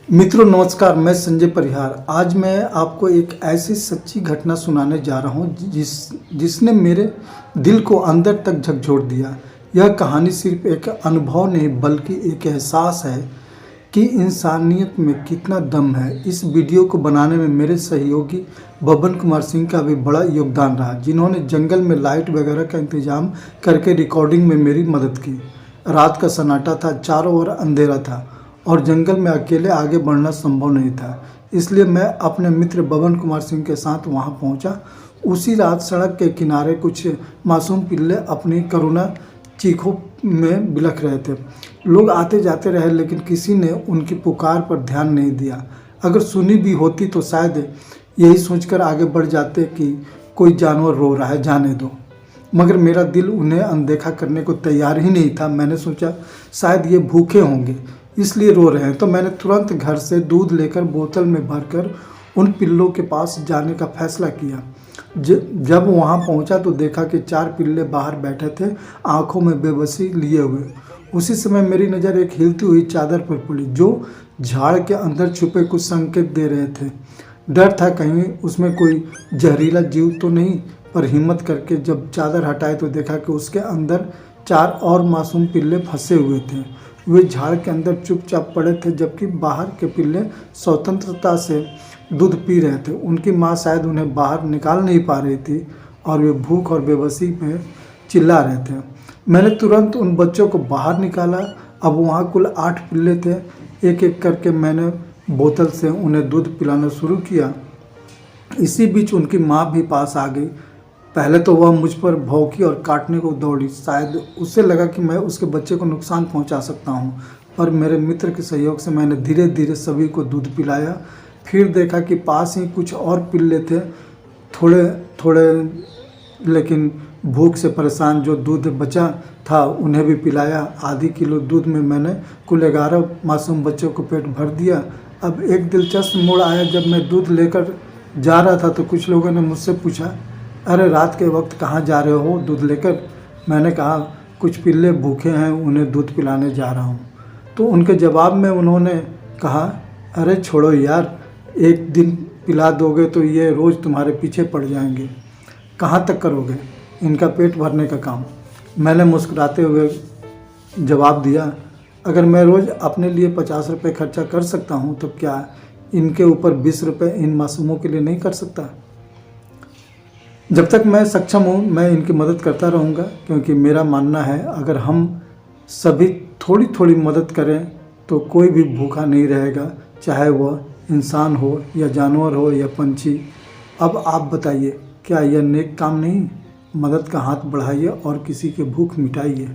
मित्रों नमस्कार, मैं संजय परिहार। आज मैं आपको एक ऐसी सच्ची घटना सुनाने जा रहा हूँ जिसने मेरे दिल को अंदर तक झकझोर दिया। यह कहानी सिर्फ एक अनुभव नहीं बल्कि एक एहसास है कि इंसानियत में कितना दम है। इस वीडियो को बनाने में मेरे सहयोगी बबन कुमार सिंह का भी बड़ा योगदान रहा, जिन्होंने जंगल में लाइट वगैरह का इंतजाम करके रिकॉर्डिंग में मेरी मदद की। रात का सन्नाटा था, चारों ओर अंधेरा था और जंगल में अकेले आगे बढ़ना संभव नहीं था। इसलिए मैं अपने मित्र बबन कुमार सिंह के साथ वहां पहुंचा। उसी रात सड़क के किनारे कुछ मासूम पिल्ले अपनी करुणा चीखों में बिलख रहे थे। लोग आते जाते रहे लेकिन किसी ने उनकी पुकार पर ध्यान नहीं दिया। अगर सुनी भी होती तो शायद यही सोचकर आगे बढ़ जाते कि कोई जानवर रो रहा है, जाने दो। मगर मेरा दिल उन्हें अनदेखा करने को तैयार ही नहीं था। मैंने सोचा शायद ये भूखे होंगे इसलिए रो रहे हैं, तो मैंने तुरंत घर से दूध लेकर बोतल में भरकर उन पिल्लों के पास जाने का फैसला किया। जब वहां पहुंचा तो देखा कि 4 पिल्ले बाहर बैठे थे, आंखों में बेबसी लिए हुए। उसी समय मेरी नज़र एक हिलती हुई चादर पर पड़ी जो झाड़ के अंदर छुपे कुछ संकेत दे रहे थे। डर था कहीं उसमें कोई जहरीला जीव तो नहीं, पर हिम्मत करके जब चादर हटाई तो देखा कि उसके अंदर 4 और मासूम पिल्ले फंसे हुए थे। वे झाड़ के अंदर चुपचाप पड़े थे, जबकि बाहर के पिल्ले स्वतंत्रता से दूध पी रहे थे। उनकी माँ शायद उन्हें बाहर निकाल नहीं पा रही थी और वे भूख और बेबसी में चिल्ला रहे थे। मैंने तुरंत उन बच्चों को बाहर निकाला। अब वहाँ कुल 8 पिल्ले थे। एक एक करके मैंने बोतल से उन्हें दूध पिलाना शुरू किया। इसी बीच उनकी माँ भी पास आ गई। पहले तो वह मुझ पर भौंकी और काटने को दौड़ी। शायद उसे लगा कि मैं उसके बच्चे को नुकसान पहुंचा सकता हूं, पर मेरे मित्र के सहयोग से मैंने धीरे धीरे सभी को दूध पिलाया। फिर देखा कि पास ही कुछ और पिल्ले थे, थोड़े थोड़े लेकिन भूख से परेशान। जो दूध बचा था उन्हें भी पिलाया। आधी किलो दूध में मैंने कुल 11 मासूम बच्चों को पेट भर दिया। अब एक दिलचस्प मोड़ आया। जब मैं दूध लेकर जा रहा था तो कुछ लोगों ने मुझसे पूछा, अरे रात के वक्त कहाँ जा रहे हो दूध लेकर? मैंने कहा कुछ पिल्ले भूखे हैं, उन्हें दूध पिलाने जा रहा हूँ। तो उनके जवाब में उन्होंने कहा, अरे छोड़ो यार, एक दिन पिला दोगे तो ये रोज़ तुम्हारे पीछे पड़ जाएंगे। कहाँ तक करोगे इनका पेट भरने का काम? मैंने मुस्कुराते हुए जवाब दिया, अगर मैं रोज़ अपने लिए 50 रुपये खर्चा कर सकता हूँ तो क्या इनके ऊपर 20 रुपये इन मासूमों के लिए नहीं कर सकता? जब तक मैं सक्षम हूँ मैं इनकी मदद करता रहूँगा, क्योंकि मेरा मानना है अगर हम सभी थोड़ी थोड़ी मदद करें तो कोई भी भूखा नहीं रहेगा, चाहे वह इंसान हो या जानवर हो या पंछी। अब आप बताइए, क्या यह नेक काम नहीं? मदद का हाथ बढ़ाइए और किसी की भूख मिटाइए।